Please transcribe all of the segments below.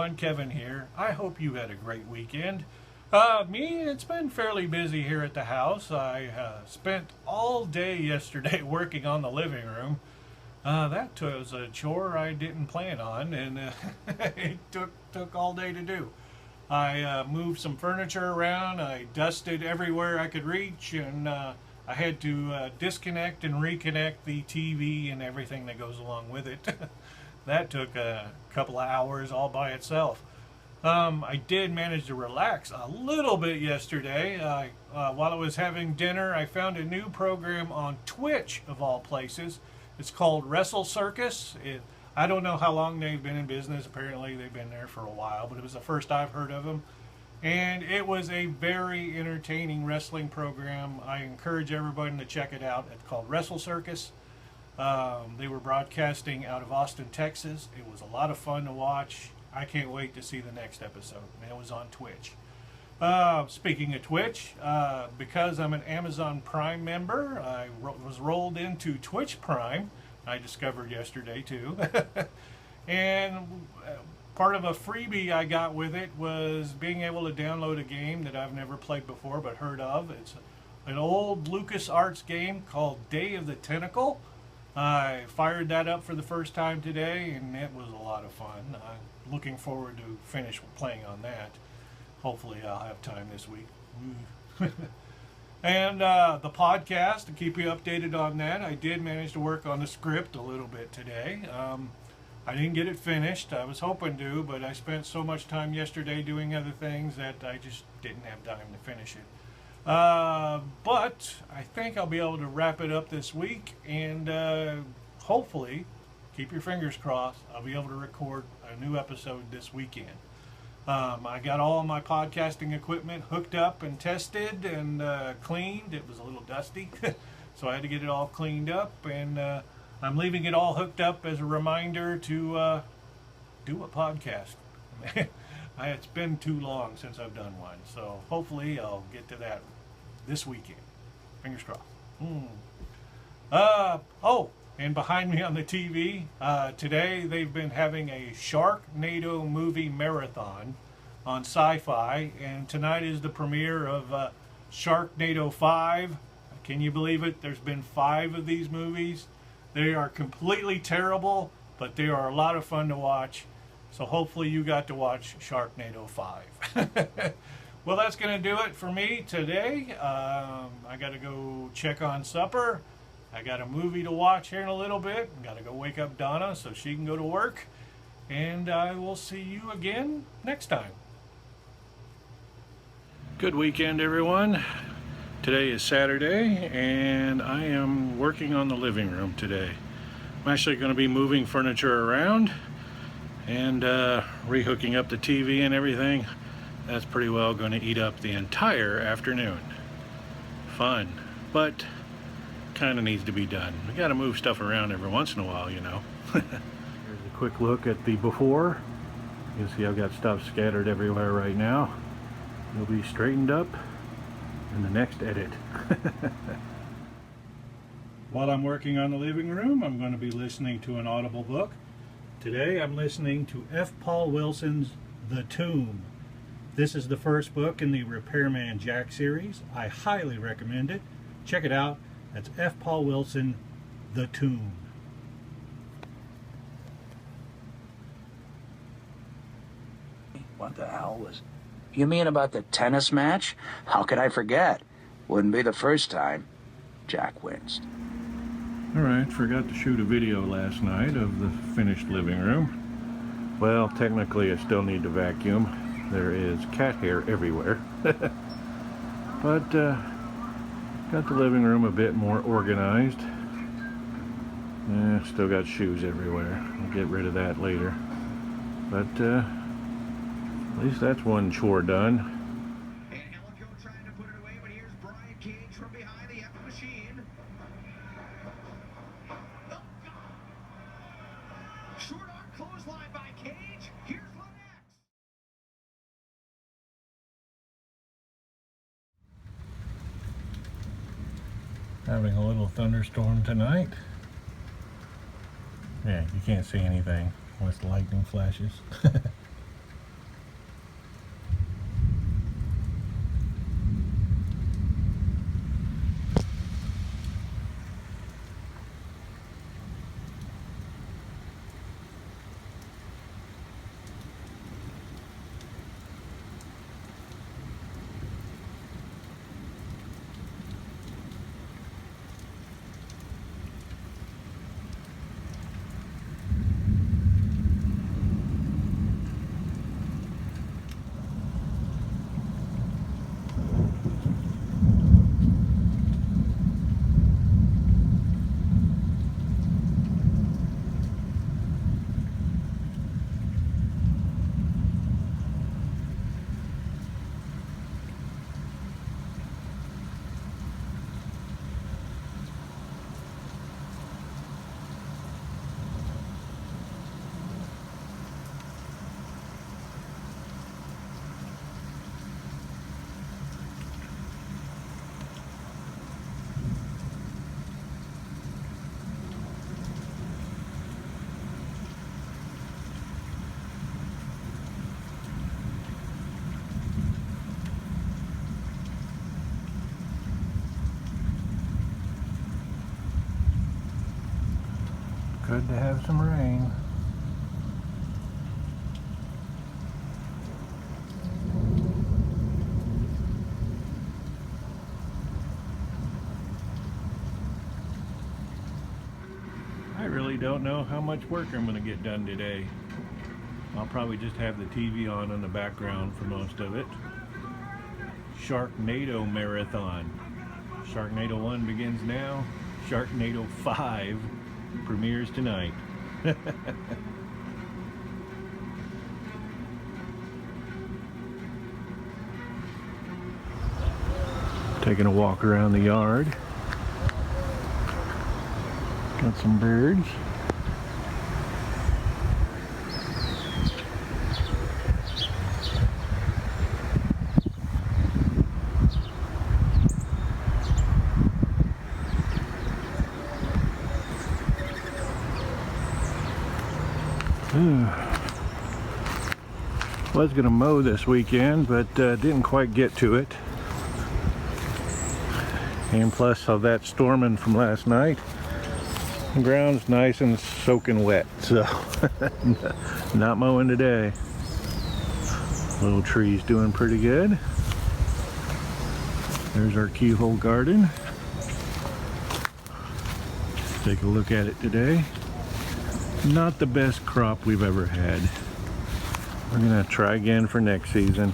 everyone, Kevin here. I hope you had a great weekend. It's been fairly busy here at the house. I spent all day yesterday working on the living room. That was a chore I didn't plan on, and it took all day to do. I moved some furniture around, I dusted everywhere I could reach, and I had to disconnect and reconnect the TV and everything that goes along with it. That took a couple of hours all by itself. I did manage to relax a little bit yesterday. While I was having dinner, I found a new program on Twitch, of all places. It's called WrestleCircus. I don't know how long they've been in business. Apparently they've been there for a while, but it was the first I've heard of them. And it was a very entertaining wrestling program. I encourage everybody to check it out. It's called WrestleCircus. They were broadcasting out of Austin, Texas. It was a lot of fun to watch. I can't wait to see the next episode. And it was on Twitch. Speaking of Twitch, because I'm an Amazon Prime member, I was rolled into Twitch Prime. I discovered yesterday too. And part of a freebie I got with it was being able to download a game that I've never played before but heard of. It's an old LucasArts game called Day of the Tentacle. I fired that up for the first time today, and it was a lot of fun. I'm looking forward to finish playing on that. Hopefully I'll have time this week. And the podcast, to keep you updated on that, I did manage to work on the script a little bit today. I didn't get it finished. I was hoping to, but I spent so much time yesterday doing other things that I just didn't have time to finish it. But I think I'll be able to wrap it up this week, and hopefully, keep your fingers crossed, I'll be able to record a new episode this weekend. I got all my podcasting equipment hooked up and tested and cleaned. It was a little dusty, so I had to get it all cleaned up, and I'm leaving it all hooked up as a reminder to do a podcast. It's been too long since I've done one, so hopefully I'll get to that this weekend. Fingers crossed. And behind me on the TV, today they've been having a Sharknado movie marathon on Sci-Fi, and tonight is the premiere of Sharknado 5. Can you believe it? There's been 5 of these movies. They are completely terrible, but they are a lot of fun to watch. So hopefully you got to watch Sharknado 5. Well, that's going to do it for me today. I got to go check on supper. I got a movie to watch here in a little bit. Got to go wake up Donna so she can go to work. And I will see you again next time. Good weekend, everyone. Today is Saturday, and I am working on the living room today. I'm actually going to be moving furniture around and rehooking up the TV and everything. That's pretty well going to eat up the entire afternoon. Fun, but kind of needs to be done. We got to move stuff around every once in a while, you know. Here's a quick look at the before. You can see I've got stuff scattered everywhere right now. It'll be straightened up in the next edit. While I'm working on the living room, I'm going to be listening to an Audible book. Today I'm listening to F. Paul Wilson's The Tomb. This is the first book in the Repairman Jack series. I highly recommend it. Check it out. That's F. Paul Wilson, The Tomb. What the hell was... You mean about the tennis match? How could I forget? Wouldn't be the first time. Jack wins. Alright, forgot to shoot a video last night of the finished living room. Well, technically I still need to vacuum. There is cat hair everywhere. But, got the living room a bit more organized. Still got shoes everywhere. I'll get rid of that later. But, at least that's one chore done. Trying to put it away, but here's Brian Cage from behind the F machine. Oh, God. Short arm clothesline by Cage. Here's what next. Having a little thunderstorm tonight. Yeah, you can't see anything with lightning flashes. Good to have some rain. I really don't know how much work I'm going to get done today. I'll probably just have the TV on in the background for most of it. Sharknado Marathon. Sharknado 1 begins now. Sharknado 5 premieres tonight. Taking a walk around the yard. Got some birds. Was gonna mow this weekend, but didn't quite get to it. And plus of that storming from last night, the ground's nice and soaking wet, so not mowing today. Little tree's doing pretty good. There's our keyhole garden. Take a look at it today. Not the best crop we've ever had. We're gonna try again for next season.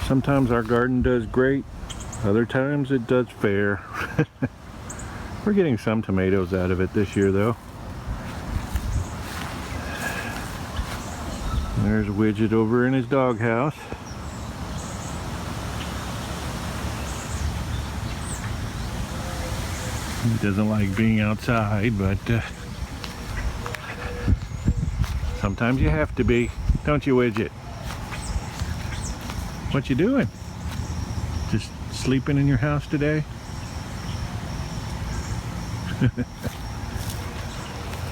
Sometimes our garden does great, other times it does fair. We're getting some tomatoes out of it this year though. There's Widget over in his doghouse. He doesn't like being outside, but sometimes you have to be, don't you, Widget? What you doing? Just sleeping in your house today?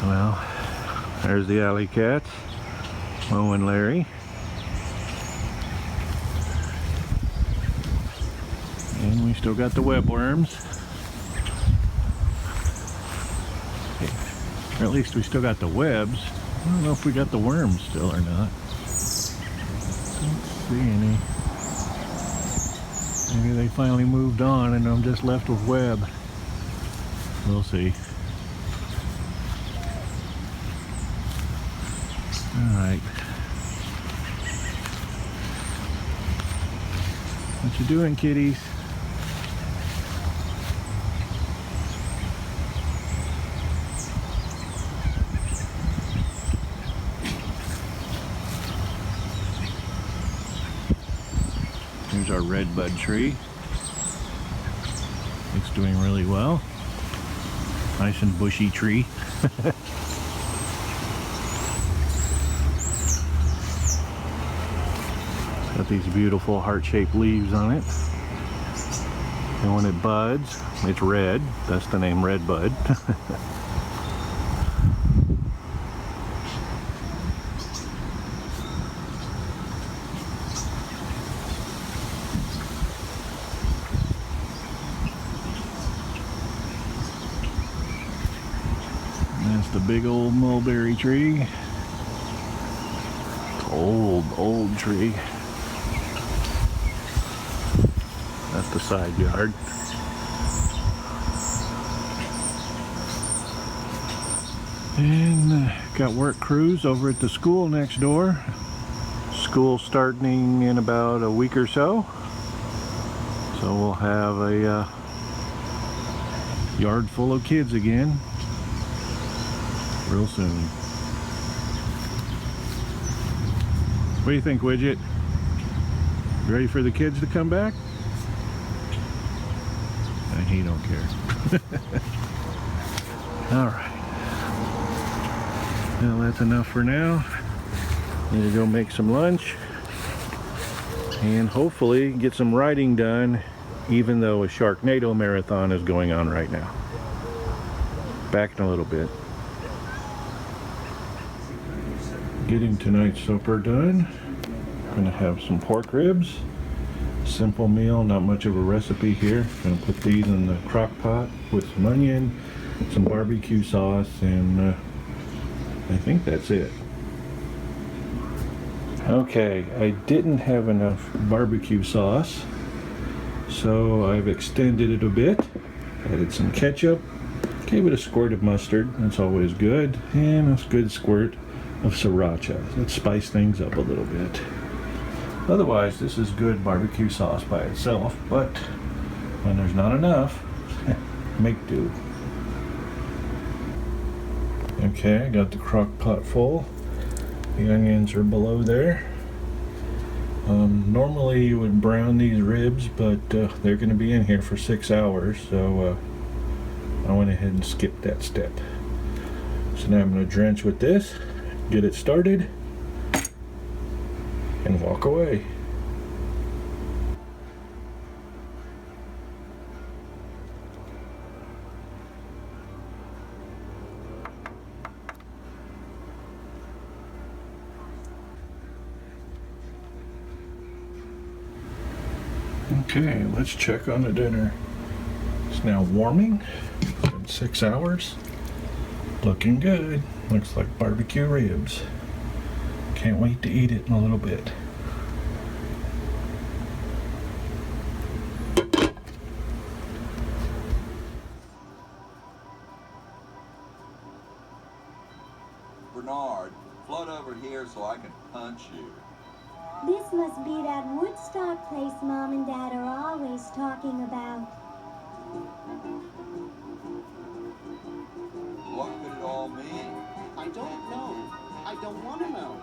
Well, there's the alley cats, Mo and Larry. And we still got the webworms. Or at least we still got the webs. I don't know if we got the worms still or not. Don't see any. Maybe they finally moved on and I'm just left with web. We'll see. Alright. What you doing, kitties? Here's our red bud tree. It's doing really well. Nice and bushy tree. Got these beautiful heart-shaped leaves on it. And when it buds, it's red. That's the name, red bud. That's the big old mulberry tree. Old tree. That's the side yard. And got work crews over at the school next door. School starting in about a week or so. So we'll have a yard full of kids again real soon. What do you think, Widget? You ready for the kids to come back? And he don't care. Alright. Well, that's enough for now. Need to go make some lunch. And hopefully get some writing done, even though a Sharknado marathon is going on right now. Back in a little bit. Getting tonight's supper done. Gonna have some pork ribs. Simple meal, not much of a recipe here. Gonna put these in the crock pot with some onion, some barbecue sauce, and I think that's it. Okay, I didn't have enough barbecue sauce, so I've extended it a bit. Added some ketchup, gave it a squirt of mustard, that's always good, and a good squirt of sriracha. Let's spice things up a little bit. Otherwise, this is good barbecue sauce by itself, but when there's not enough, make do. Okay, I got the crock pot full. The onions are below there. Normally you would brown these ribs, but they're going to be in here for 6 hours, so I went ahead and skipped that step. So now I'm going to drench with this, get it started, and walk away. Okay, let's check on the dinner. It's now warming. It's been 6 hours. Looking good. Looks like barbecue ribs. Can't wait to eat it in a little bit. Bernard, float over here so I can punch you. This must be that Woodstock place Mom and Dad are always talking about. What could it all mean? I don't know. I don't want to know.